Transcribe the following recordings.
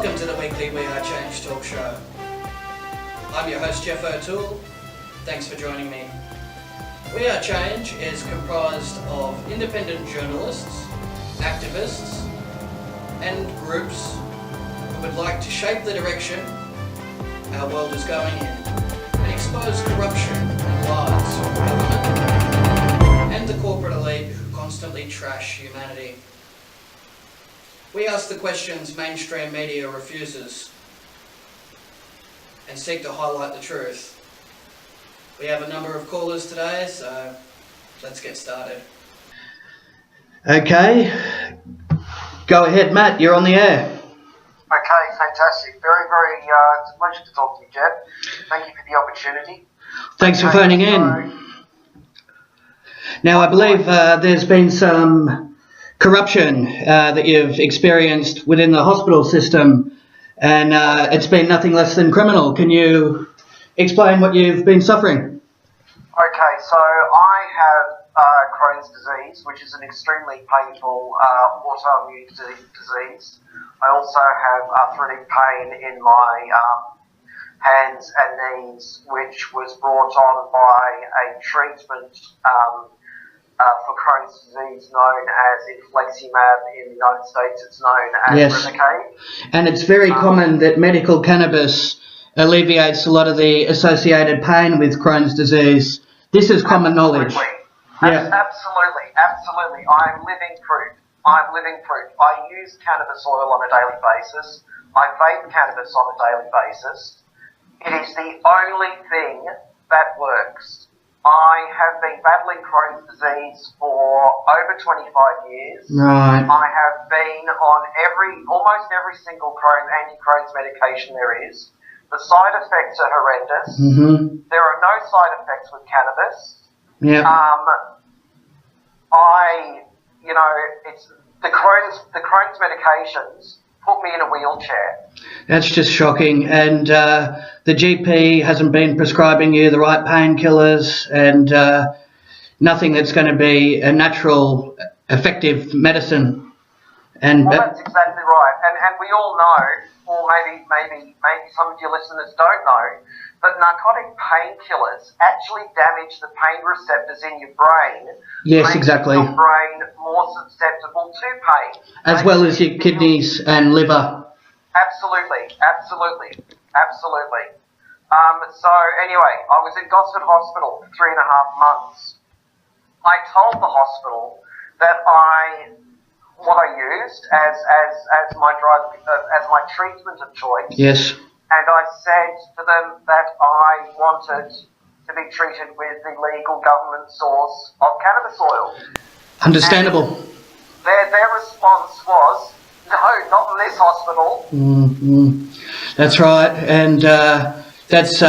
Welcome to the weekly We Are Change talk show. I'm your host Jeff O'Toole. Thanks for joining me. We Are Change is comprised of independent journalists, activists and groups who would like to shape the direction our world is going in and expose corruption and lies from government and the corporate elite who constantly trash humanity. We ask the questions mainstream media refuses and seek to highlight the truth. We have a number of callers today, so let's get started. Okay, go ahead, Matt, you're on the air. Okay, fantastic. It's a pleasure to talk to you, Jeff. Thank you for the opportunity. Thanks for phoning in. Now, I believe there's been some corruption that you've experienced within the hospital system, and it's been nothing less than criminal. Can you explain what you've been suffering? Okay, so I have Crohn's disease, which is an extremely painful autoimmune disease. I also have arthritic pain in my hands and knees, which was brought on by a treatment for Crohn's disease known as infliximab. In the United States, it's known as Remicade. And it's very common that medical cannabis alleviates a lot of the associated pain with Crohn's disease. This is common knowledge. Yeah. Absolutely. I'm living proof. I use cannabis oil on a daily basis. I vape cannabis on a daily basis. It is the only thing that works. I have been battling Crohn's disease for over 25 years. Right. I have been on almost every single anti-Crohn's medication there is. The side effects are horrendous. Mm-hmm. There are no side effects with cannabis. Yeah. It's the Crohn's medications put me in a wheelchair. That's just shocking. And the GP hasn't been prescribing you the right painkillers and nothing that's going to be a natural, effective medicine. And well, that's exactly right. And we all know, or maybe some of your listeners don't know, but narcotic painkillers actually damage the pain receptors in your brain. Yes, exactly. Making your brain more susceptible to pain. As well as your kidneys and liver. Absolutely. So anyway, I was in Gosford Hospital for 3.5 months. I told the hospital that what I used as my drug, as my treatment of choice. Yes. And I said to them that I wanted to be treated with the legal government source of cannabis oil. Understandable. And their response was, no, not in this hospital. Mm-hmm. That's right, and that's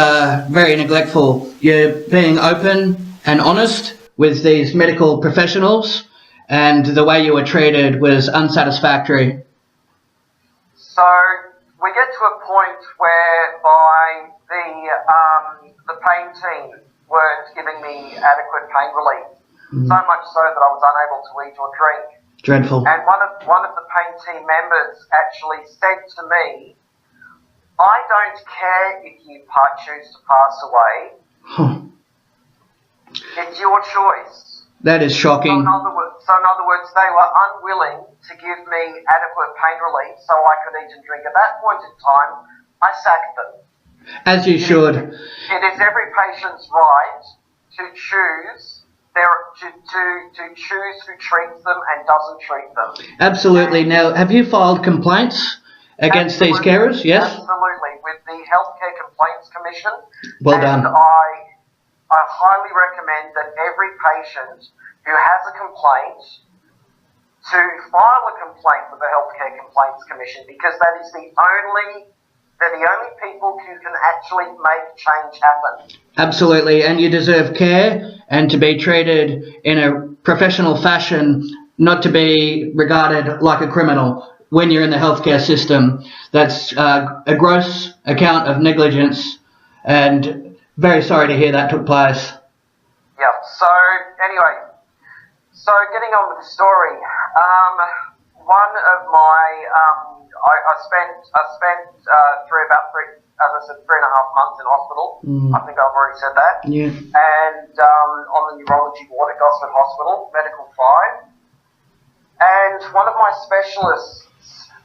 very neglectful. You're being open and honest with these medical professionals, and the way you were treated was unsatisfactory. So we get to a point whereby the pain team weren't giving me adequate pain relief, so much so that I was unable to eat or drink. Dreadful. And one of the pain team members actually said to me, I don't care if you choose to pass away. It's your choice. That is shocking. So in other words, they were unwilling to give me adequate pain relief so I could eat and drink. At that point in time, I sacked them. As you should. It is every patient's right to choose to choose who treats them and doesn't treat them. Absolutely. Now, have you filed complaints against these carers? Yes? Absolutely, with the Healthcare Complaints Commission. Well done. And I highly recommend that every patient who has a complaint to file a complaint with the Healthcare Complaints Commission, because they're the only people who can actually make change happen. Absolutely, and you deserve care and to be treated in a professional fashion, not to be regarded like a criminal when you're in the healthcare system. That's a gross account of negligence, and very sorry to hear that took place. Yeah, so anyway, getting on with the story, one of my I spent about three, as I said, 3.5 months in hospital. I think I've already said that. Yeah. And on the neurology ward at Gosford Hospital, Medical 5. And one of my specialists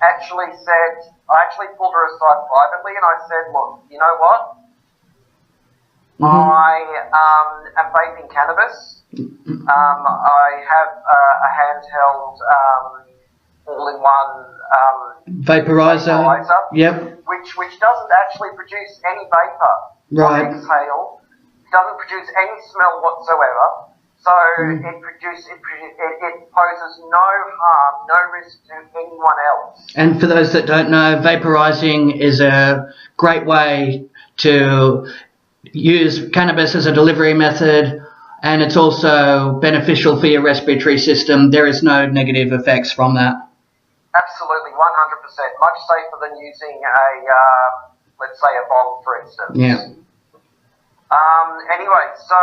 actually said, I actually pulled her aside privately and I said, look, you know what? I am vaping cannabis. I have a handheld all-in-one Vaporizer. Yep. Which doesn't actually produce any vapor. Right. Or exhale. It doesn't produce any smell whatsoever. So it poses no harm, no risk to anyone else. And for those that don't know, vaporizing is a great way to use cannabis as a delivery method, and it's also beneficial for your respiratory system. There is no negative effects from that. Absolutely, 100%. Much safer than using let's say a bong, for instance. Yeah. Anyway, so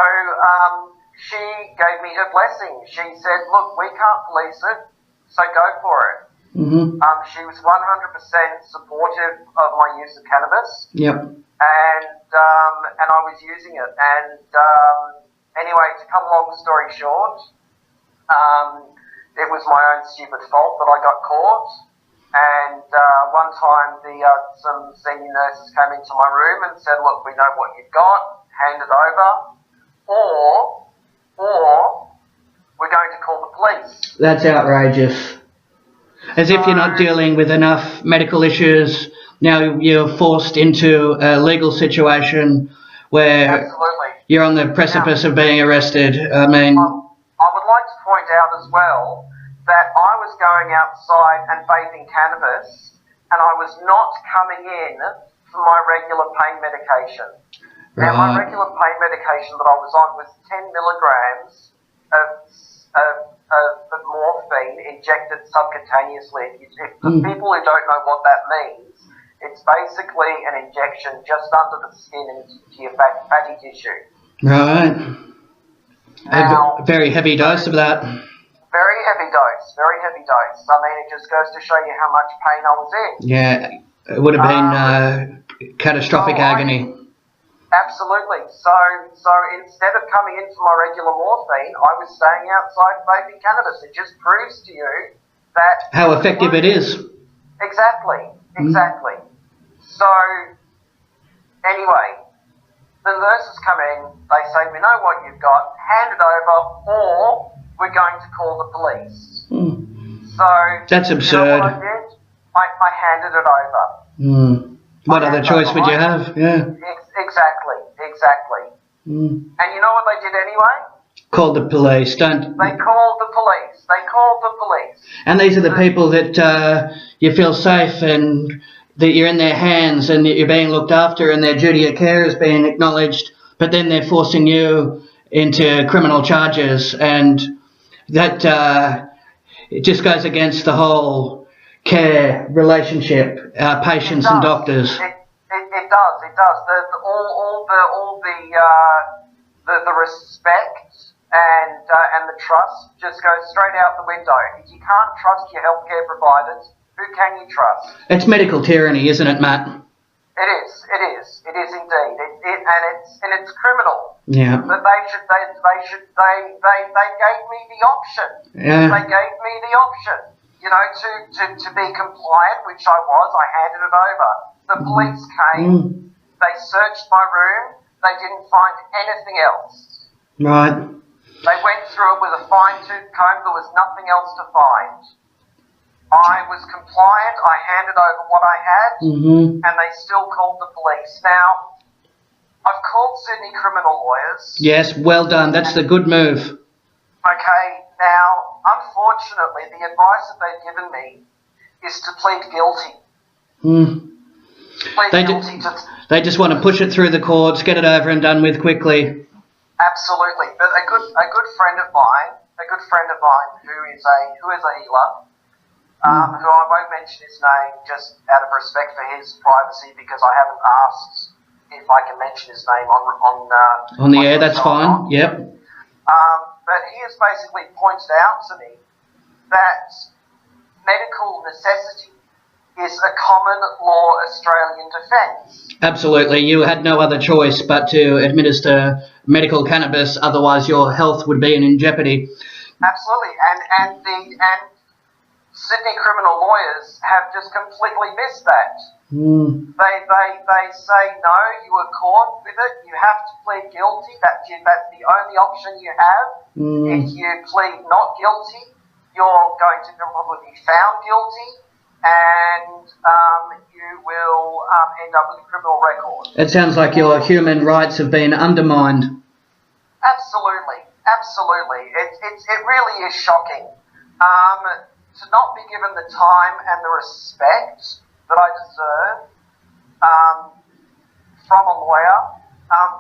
she gave me her blessing. She said, look, we can't police it, so go for it. She was 100% supportive of my use of cannabis. Yep. And I was using it. And anyway, to cut a long story short, it was my own stupid fault that I got caught. And one time some senior nurses came into my room and said, look, we know what you've got, hand it over, or we're going to call the police. That's outrageous. As if you're not dealing with enough medical issues, now you're forced into a legal situation where Absolutely. You're on the precipice of being arrested. I mean... I would like to point out as well that I was going outside and vaping cannabis and I was not coming in for my regular pain medication. Right. Now, my regular pain medication that I was on was 10 milligrams of morphine injected subcutaneously. For people who don't know what that means, it's basically an injection just under the skin into your fatty tissue. Right. Now, A very heavy dose of that. Very heavy dose, very heavy dose. I mean, it just goes to show you how much pain I was in. Yeah, it would have been catastrophic agony. Absolutely. So instead of coming in for my regular morphine, I was staying outside vaping cannabis. It just proves to you that... How effective it is. Exactly. So, anyway, the nurses come in, they say, we know what you've got, hand it over, or we're going to call the police. So... That's absurd. You know what I did? I handed it over. What other choice would you have? Yeah. Exactly. And you know what they did anyway? Call the police. They called the police. And these are the people that you feel safe and that you're in their hands and that you're being looked after and their duty of care is being acknowledged, but then they're forcing you into criminal charges, and that it just goes against the whole care relationship, patients and doctors. It does. The respect and the trust just goes straight out the window. If you can't trust your healthcare providers, who can you trust? It's medical tyranny, isn't it, Matt? It is indeed. It's criminal. Yeah. But they gave me the option. Yeah. They gave me the option. You know, to be compliant, which I was. I handed it over. The police came. They searched my room. They didn't find anything else. Right. They went through it with a fine-tooth comb. There was nothing else to find. I was compliant. I handed over what I had, and they still called the police. Now, I've called Sydney criminal lawyers. Yes, well done. That's the good move. Okay, now, unfortunately, the advice that they've given me is to plead guilty. They just want to push it through the courts, get it over and done with quickly. Absolutely, but a good friend of mine who is a healer, who I won't mention his name just out of respect for his privacy because I haven't asked if I can mention his name on the air. That's fine. Yep. But he has basically pointed out to me that medical necessity is a common law Australian defence. Absolutely. You had no other choice but to administer medical cannabis, otherwise your health would be in jeopardy. Absolutely, and Sydney criminal lawyers have just completely missed that. They say no, you were caught with it. You have to plead guilty. That's the only option you have. If you plead not guilty, you're going to probably be found guilty, and you will end up with a criminal record. It sounds like your human rights have been undermined. Absolutely. It really is shocking. To not be given the time and the respect that I deserve from a lawyer,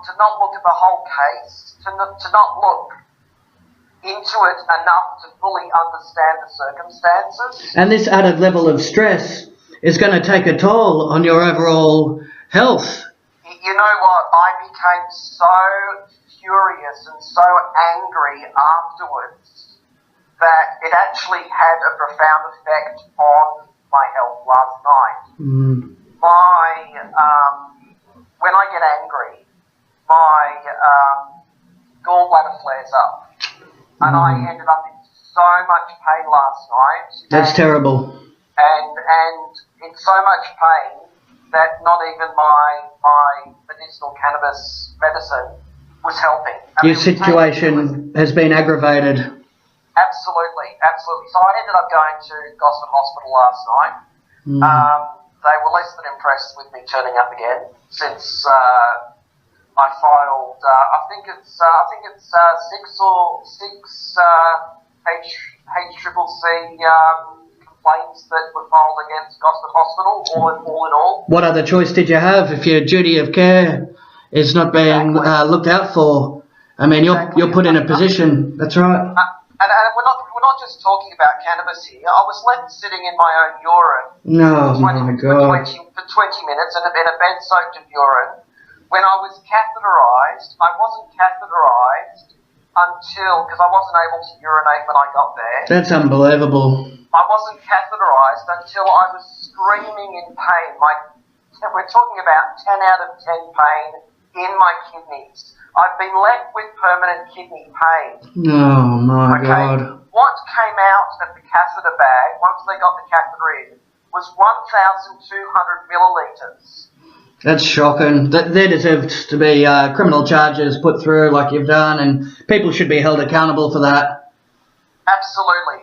to not look at the whole case, to not look into it enough to fully understand the circumstances. And this added level of stress is going to take a toll on your overall health. You know what? I became so furious and so angry afterwards that it actually had a profound effect on my health last night. When I get angry, my gallbladder flares up, and I ended up in so much pain last night. That's terrible. And in so much pain that not even my medicinal cannabis medicine was helping. Your situation has been aggravated. Absolutely. So I ended up going to Gosford Hospital last night. They were less than impressed with me turning up again since I filed. I think it's six HCCC complaints that were filed against Gosford Hospital. All in all. What other choice did you have if your duty of care is not being looked out for? I mean, you're put in a position. That's right. And we're not just talking about cannabis here. I was left sitting in my own urine for 20 minutes in a bed soaked in urine. When I was catheterised, I wasn't catheterised until, because I wasn't able to urinate when I got there. That's unbelievable. I wasn't catheterised until I was screaming in pain. We're talking about 10 out of 10 pain in my kidneys. I've been left with permanent kidney pain. Oh my God. What came out of the catheter bag, once they got the catheter in, was 1,200 millilitres. That's shocking. There deserves to be criminal charges put through like you've done, and people should be held accountable for that. Absolutely.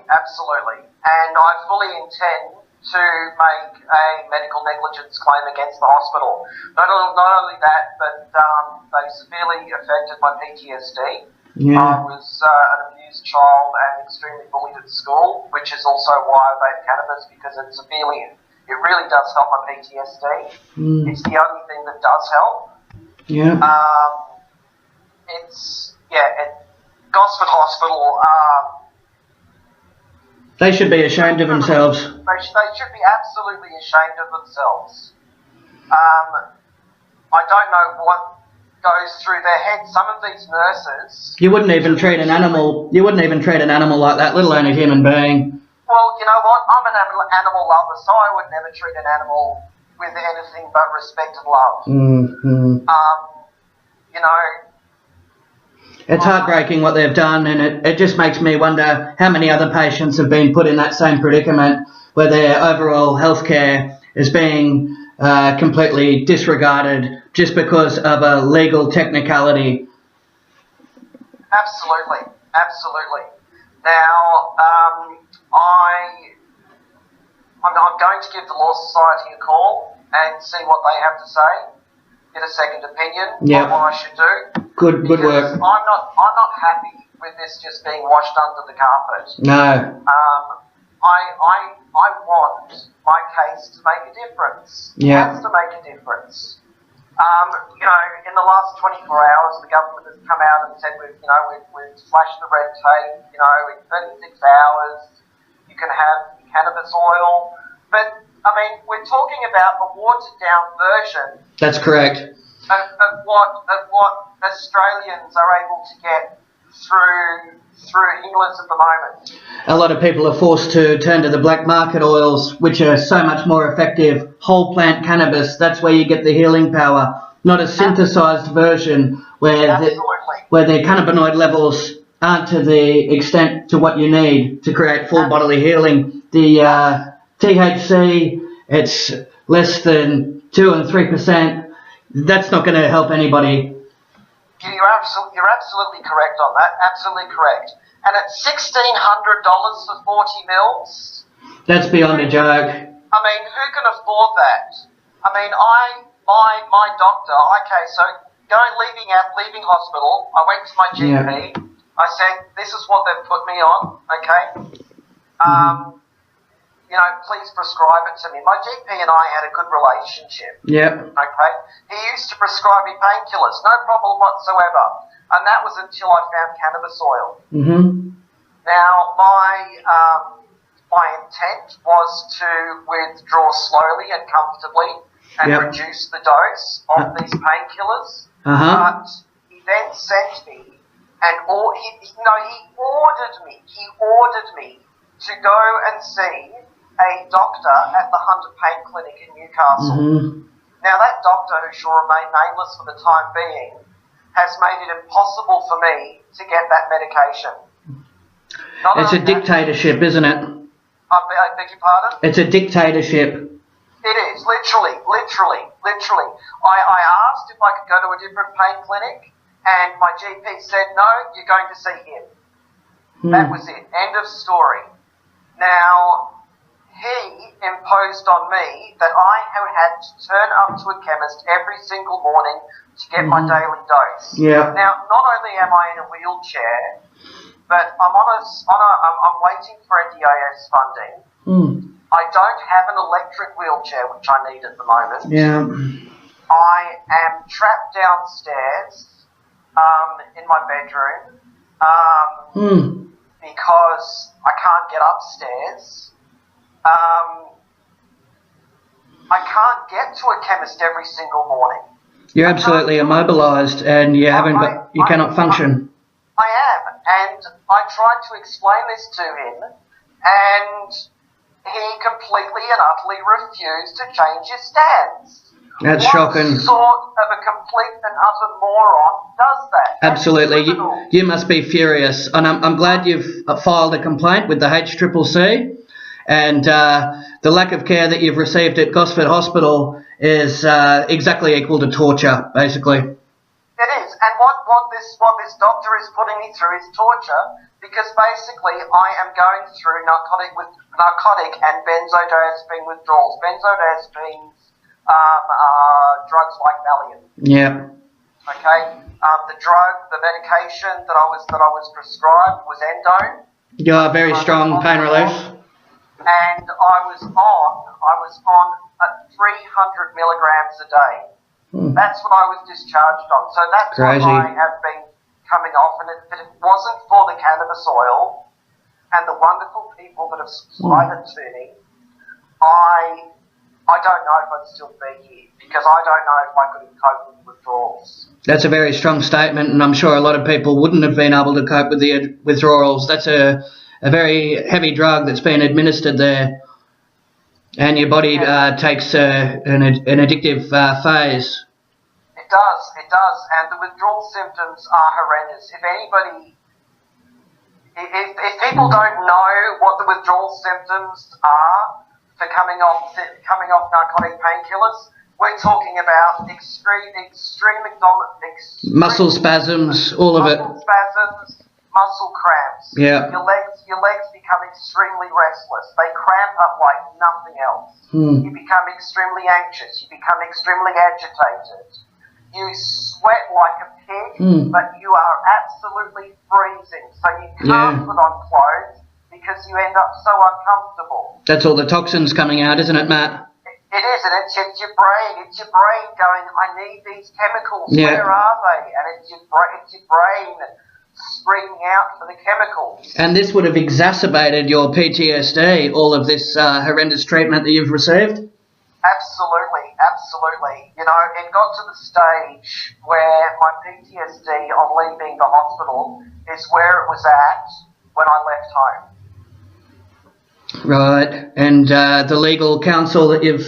And I fully intend to make a medical negligence claim against the hospital. Not only that, but they severely affected my PTSD. Yeah. I was an abused child and extremely bullied at school, which is also why I vape cannabis, because it really does help my PTSD. It's the only thing that does help. Yeah. Gosford Hospital. They should be ashamed of themselves. They should be absolutely ashamed of themselves. I don't know what goes through their head. Some of these nurses. You wouldn't even treat an animal. You wouldn't even treat an animal like that, let alone a human being. Well, you know what? I'm an animal lover, so I would never treat an animal with anything but respect and love. It's heartbreaking what they've done, and it just makes me wonder how many other patients have been put in that same predicament where their overall healthcare is being completely disregarded just because of a legal technicality. Absolutely. Now, I'm going to give the Law Society a call and see what they have to say. Get a second opinion on what I should do. Good work. I'm not happy with this just being washed under the carpet. No. I want my case to make a difference. Yeah. It has to make a difference. In the last 24 hours, the government has come out and said we've slashed the red tape. In 36 hours, you can have cannabis oil. But we're talking about a watered-down version. That's correct. Of what Australians are able to get through England at the moment. A lot of people are forced to turn to the black market oils, which are so much more effective. Whole plant cannabis, that's where you get the healing power, not a synthesized version where the cannabinoid levels aren't to the extent to what you need to create full bodily healing. The THC, it's less than 2 and 3%. That's not going to help anybody. You're absolutely correct on that. Absolutely correct. And at $1,600 for 40 mils. That's beyond a joke. I mean, who can afford that? I mean, my doctor. Okay, so leaving hospital, I went to my GP. Yeah. I said, this is what they've put me on. Okay. You know, please prescribe it to me. My GP and I had a good relationship. Yep. Okay. He used to prescribe me painkillers, no problem whatsoever. And that was until I found cannabis oil. Mm-hmm. Now, my intent was to withdraw slowly and comfortably and reduce the dose of these painkillers. But he then sent me, and he ordered me to go and see a doctor at the Hunter Pain Clinic in Newcastle. Mm-hmm. Now, that doctor, who shall remain nameless for the time being, has made it impossible for me to get that medication. It's a dictatorship, isn't it? I beg your pardon? It's a dictatorship. It is, literally. I asked if I could go to a different pain clinic, and my GP said, no, you're going to see him. That was it. End of story. Now, he imposed on me that I had to turn up to a chemist every single morning to get my daily dose. Yeah. Now, not only am I in a wheelchair, but I'm I'm waiting for NDIS funding. I don't have an electric wheelchair, which I need at the moment. Yeah. I am trapped downstairs in my bedroom because I can't get upstairs. I can't get to a chemist every single morning. You're absolutely immobilised, and you cannot function. I am, and I tried to explain this to him, and he completely and utterly refused to change his stance. That's shocking. What sort of a complete and utter moron does that? Absolutely. You must be furious. And I'm glad you've filed a complaint with the HCCC. And the lack of care that you've received at Gosford Hospital is exactly equal to torture, basically. It is. And what this doctor is putting me through is torture, because basically I am going through narcotic and benzodiazepine withdrawals. Benzodiazepines are drugs like Valium. Yeah. Okay. The medication that I was prescribed was endone. You are very strong pain relief. And I was on 300 milligrams a day. That's what I was discharged on. So that's Crazy. what I have been coming off. And if it wasn't for the cannabis oil and the wonderful people that have supplied it to me, I don't know if I'd still be here, because I don't know if I could have coped with withdrawals. That's a very strong statement, and I'm sure a lot of people wouldn't have been able to cope with the withdrawals. That's a very heavy drug that's been administered there, and your body takes an addictive phase. It does, and the withdrawal symptoms are horrendous. If people don't know what the withdrawal symptoms are for coming off narcotic painkillers, we're talking about extreme muscle spasms, all of it. Muscle spasms, muscle cramps. Yeah. Your legs become extremely restless. They cramp up like nothing else. You become extremely anxious. You become extremely agitated. You sweat like a pig, but you are absolutely freezing. So you can't put on clothes because you end up so uncomfortable. That's all the toxins coming out, isn't it, Matt? It is, and it's your brain. It's your brain going, I need these chemicals. Yeah. Where are they? And it's your brain screaming out for the chemicals. And this would have exacerbated your PTSD, all of this horrendous treatment that you've received? Absolutely, absolutely. You know, it got to the stage where my PTSD on leaving the hospital is where it was at when I left home. Right, and the legal counsel that you've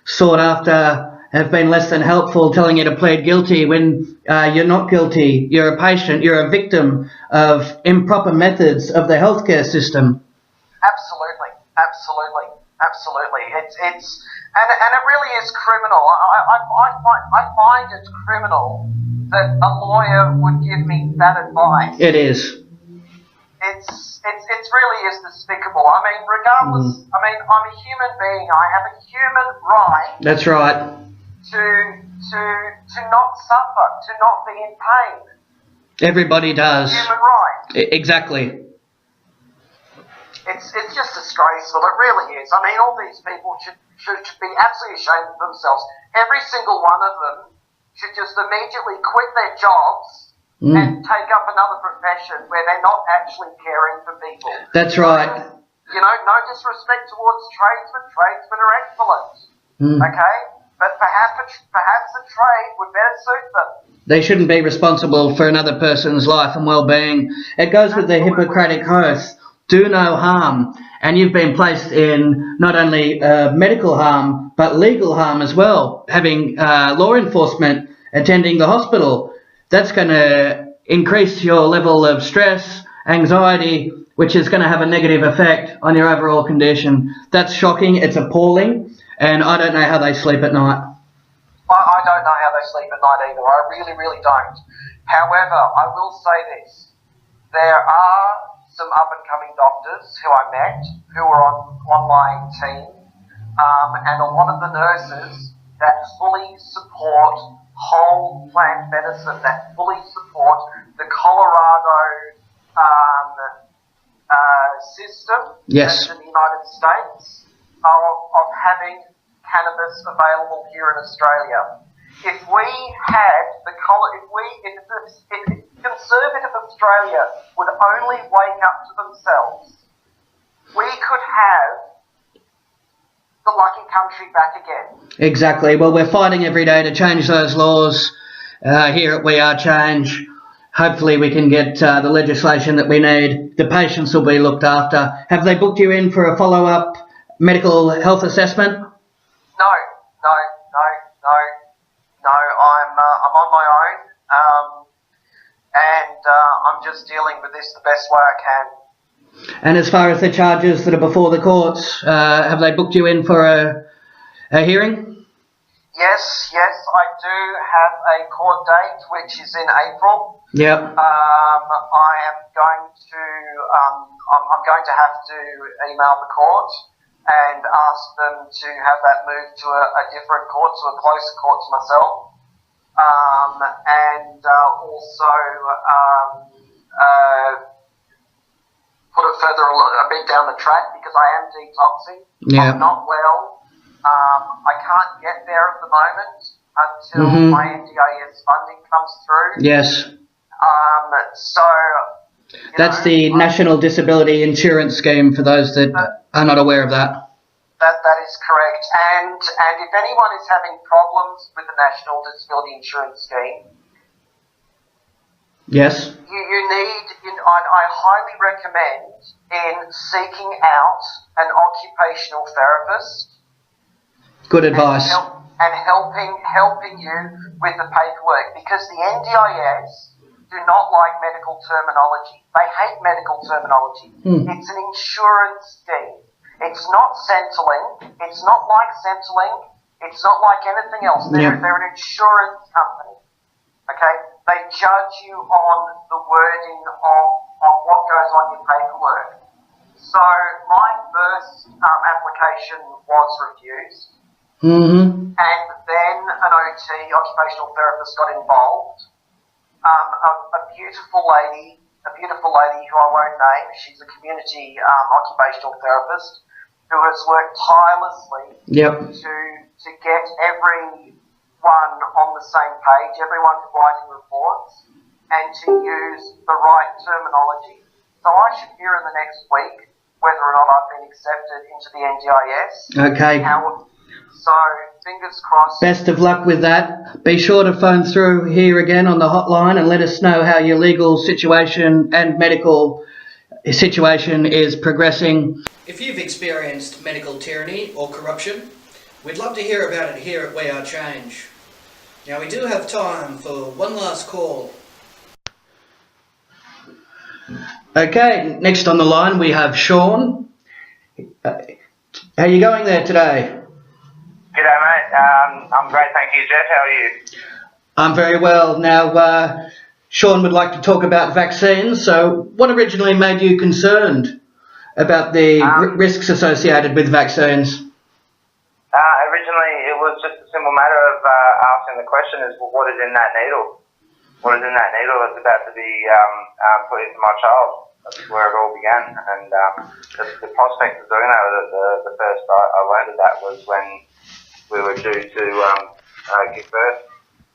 sought after have been less than helpful, telling you to plead guilty when you're not guilty. You're a patient, you're a victim of improper methods of the healthcare system. Absolutely, absolutely, absolutely. It's and it really is criminal. I find it criminal that a lawyer would give me that advice. It is. It really is despicable. I mean, regardless, I mean, I'm a human being. I have a human right. That's right. To not suffer, to not be in pain. Everybody does. Human right. Exactly. It's just disgraceful. It really is. I mean, all these people should be absolutely ashamed of themselves. Every single one of them should just immediately quit their jobs and take up another profession where they're not actually caring for people. That's right. You know, no disrespect towards tradesmen. Tradesmen are excellent. Okay? But perhaps a trade would better suit them. They shouldn't be responsible for another person's life and well-being. It goes with the Hippocratic Oath, do no harm. And you've been placed in not only medical harm, but legal harm as well, having law enforcement attending the hospital. That's going to increase your level of stress, anxiety, which is going to have a negative effect on your overall condition. That's shocking, it's appalling, and I don't know how they sleep at night. I don't know how they sleep at night either. I really, really don't. However, I will say this. There are some up-and-coming doctors who I met who were on my team, and a lot of the nurses that fully support whole plant medicine, that fully support the Colorado system Yes. in the United States of having cannabis available here in Australia. If we had if conservative Australia would only wake up to themselves, we could have the lucky country back again. Exactly. Well, we're fighting every day to change those laws here at We Are Change. Hopefully we can get the legislation that we need. The patients will be looked after. Have they booked you in for a follow-up medical health assessment? No. I'm on my own, and I'm just dealing with this the best way I can. And as far as the charges that are before the courts, have they booked you in for a hearing? Yes, I do have a court date, which is in April. Yep. I am going to, I'm going to have to email the court and ask them to have that moved to a different court, to a closer court to myself, and also put it further a bit down the track because I am detoxing. Yeah. I'm not well. I can't get there at the moment until my NDIS funding comes through. Yes. So That's the National Disability Insurance Scheme for those that are not aware of that. That is correct. And if anyone is having problems with the National Disability Insurance Scheme, Yes. I highly recommend in seeking out an occupational therapist. Good advice. And helping you with the paperwork, because the NDIS do not like medical terminology. They hate medical terminology. It's an insurance scheme. It's not Centrelink. It's not like Centrelink. It's not like anything else. They're an insurance company. Okay? They judge you on the wording of what goes on your paperwork. So my first application was refused. And then an OT, occupational therapist, got involved. A beautiful lady who I won't name. She's a community occupational therapist who has worked tirelessly to get everyone on the same page, everyone writing reports, and to use the right terminology. So I should hear in the next week whether or not I've been accepted into the NDIS. Okay. So, fingers crossed. Best of luck with that. Be sure to phone through here again on the hotline and let us know how your legal situation and medical situation is progressing. If you've experienced medical tyranny or corruption, we'd love to hear about it here at We Are Change. Now we do have time for one last call. Okay, next on the line we have Sean. How are you going there today? G'day mate, I'm great, thank you. Jeff, how are you? I'm very well. Now, Sean would like to talk about vaccines. So what originally made you concerned about the risks associated with vaccines? Originally it was just a simple matter of asking the question is, well, what is in that needle? What is in that needle that's about to be put into my child? That's where it all began. And the prospect of doing that, the first I learned of that was when we were due to give birth,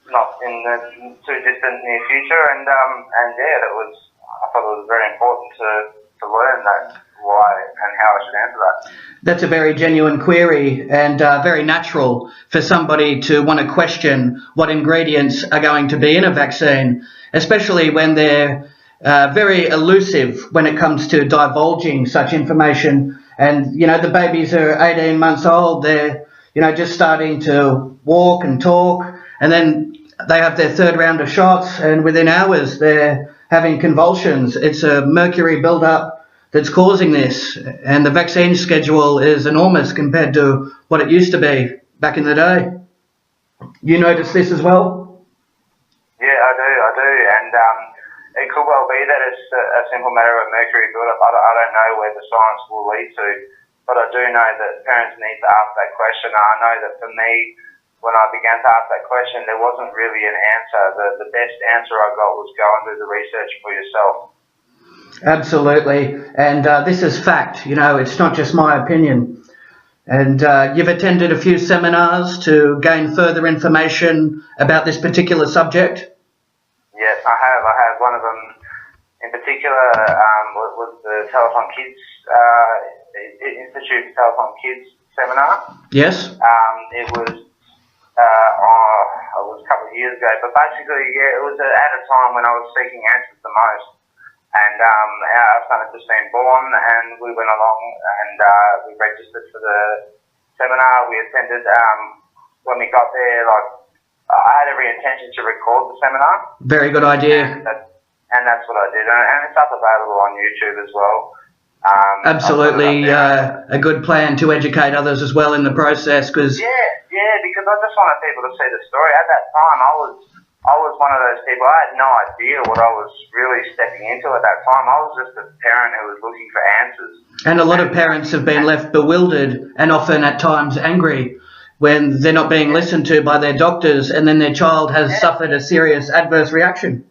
not in the too distant near future. And yeah, I thought it was very important to learn that, why and how I should answer that. That's a very genuine query and very natural for somebody to want to question what ingredients are going to be in a vaccine, especially when they're very elusive when it comes to divulging such information. And, you know, the babies are 18 months old, they're, you know, just starting to walk and talk, and then they have their third round of shots, and within hours they're having convulsions. It's a mercury buildup that's causing this, and the vaccine schedule is enormous compared to what it used to be back in the day. You notice this as well? Yeah, I do, and it could well be that it's a simple matter of mercury buildup. I don't know where the science will lead to, but I do know that parents need to ask that question. I know that for me, when I began to ask that question, there wasn't really an answer. The best answer I got was go and do the research for yourself. Absolutely, and this is fact, you know, it's not just my opinion. And you've attended a few seminars to gain further information about this particular subject? Yes, I have. One of them in particular was the Telephone Kids, Institute for Telephone Kids seminar. Yes. It was a couple of years ago, but basically, yeah, it was at a time when I was seeking answers the most. And our son had just been born, and we went along and we registered for the seminar. We attended. When we got there, I had every intention to record the seminar. Very good idea. And that's what I did, and it's up available on YouTube as well. Absolutely, a good plan to educate others as well in the process, because because I just wanted people to see the story. At that time, I was one of those people. I had no idea what I was really stepping into at that time. I was just a parent who was looking for answers. And a lot of parents have been left bewildered and often at times angry when they're not being listened to by their doctors, and then their child has suffered a serious adverse reaction.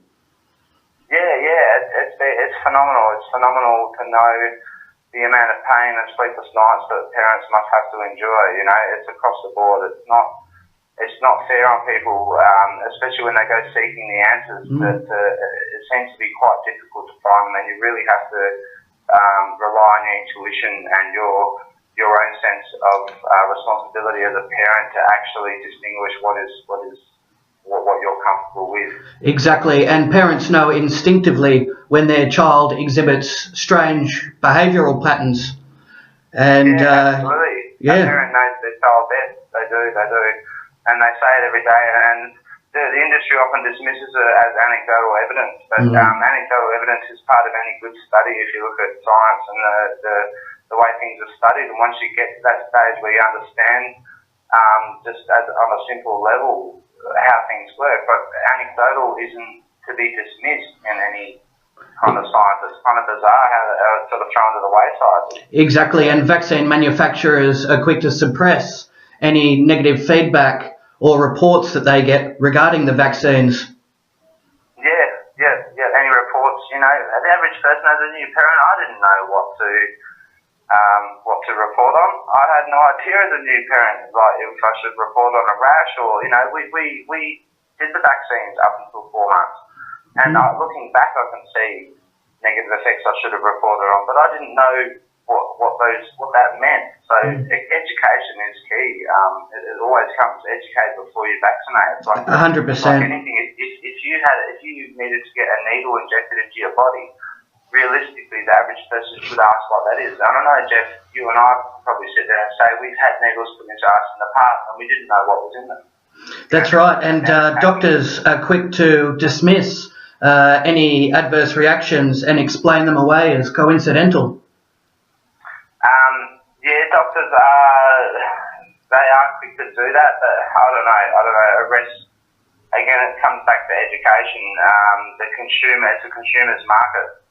It's phenomenal. It's phenomenal to know the amount of pain and sleepless nights that parents must have to endure. You know, it's across the board. It's not fair on people, especially when they go seeking the answers. That it seems to be quite difficult to find them, and you really have to rely on your intuition and your own sense of responsibility as a parent to actually distinguish what you're comfortable with. Exactly, and parents know instinctively when their child exhibits strange behavioural patterns. And absolutely. A parent knows their child best. They do, and they say it every day. And the industry often dismisses it as anecdotal evidence, but anecdotal evidence is part of any good study. If you look at science and the way things are studied, and once you get to that stage where you understand just on a simple level how things work, but anecdotal isn't to be dismissed in any kind of science. It's kind of bizarre how it's sort of thrown to the wayside. Exactly, and vaccine manufacturers are quick to suppress any negative feedback or reports that they get regarding the vaccines. Yeah, any reports, you know, the average person as a new parent, I didn't know what to report on. I had no idea as a new parent, like if I should report on a rash or, you know, we did the vaccines up until 4 months. And looking back, I can see negative effects I should have reported on, but I didn't know what that meant. So education is key. It always comes educate before you vaccinate. It's like 100%. like anything. If you needed to get a needle injected into your body, realistically, the average person should ask what that is. I don't know, Jeff. You and I probably sit there and say we've had needles put into us in the past and we didn't know what was in them. That's right, and doctors are quick to dismiss any adverse reactions and explain them away as coincidental. Yeah, doctors are quick to do that, but I don't know. Arrest, again, it comes back to education. It's a consumer's market,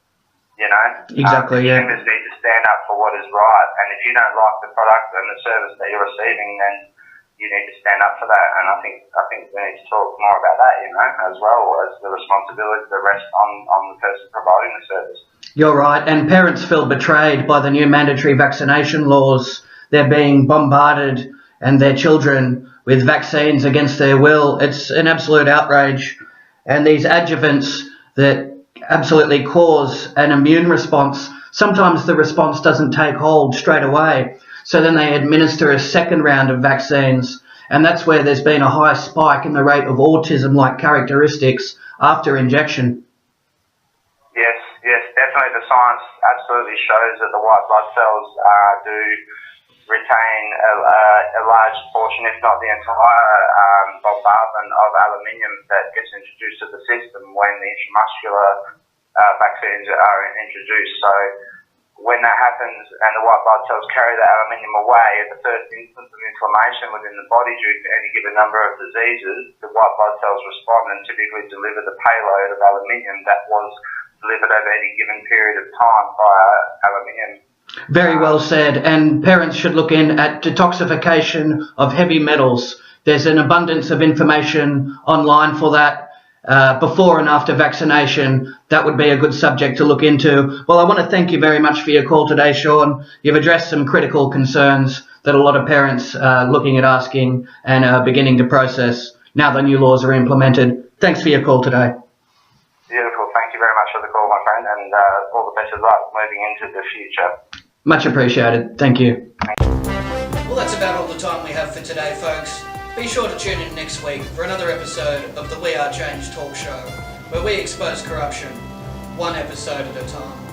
you know. Exactly, yeah. Consumers need to stand up for what is right, and if you don't like the product and the service that you're receiving, then you need to stand up for that. And I think we need to talk more about that, you know, as well as the responsibility, the rest on the person providing the service. You're right, and parents feel betrayed by the new mandatory vaccination laws. They're being bombarded and their children with vaccines against their will. It's an absolute outrage. And these adjuvants that absolutely cause an immune response, sometimes the response doesn't take hold straight away. So then they administer a second round of vaccines. And that's where there's been a high spike in the rate of autism-like characteristics after injection. Yes, definitely. The science absolutely shows that the white blood cells do retain a large portion, if not the entire bombardment of aluminium that gets introduced to the system when the intramuscular vaccines are introduced. So when that happens and the white blood cells carry the aluminium away at the first instance of inflammation within the body due to any given number of diseases, the white blood cells respond and typically deliver the payload of aluminium that was delivered over any given period of time via aluminium. Very well said. And parents should look in at detoxification of heavy metals. There's an abundance of information online for that. Before and after vaccination, that would be a good subject to look into. Well, I want to thank you very much for your call today, Sean. You've addressed some critical concerns that a lot of parents are looking at asking and are beginning to process now the new laws are implemented. Thanks for your call today. Beautiful. Thank you very much for the call, my friend, and all the best of luck moving into the future. Much appreciated. Thank you. Well, that's about all the time we have for today, folks. Be sure to tune in next week for another episode of the We Are Change talk show, where we expose corruption, one episode at a time.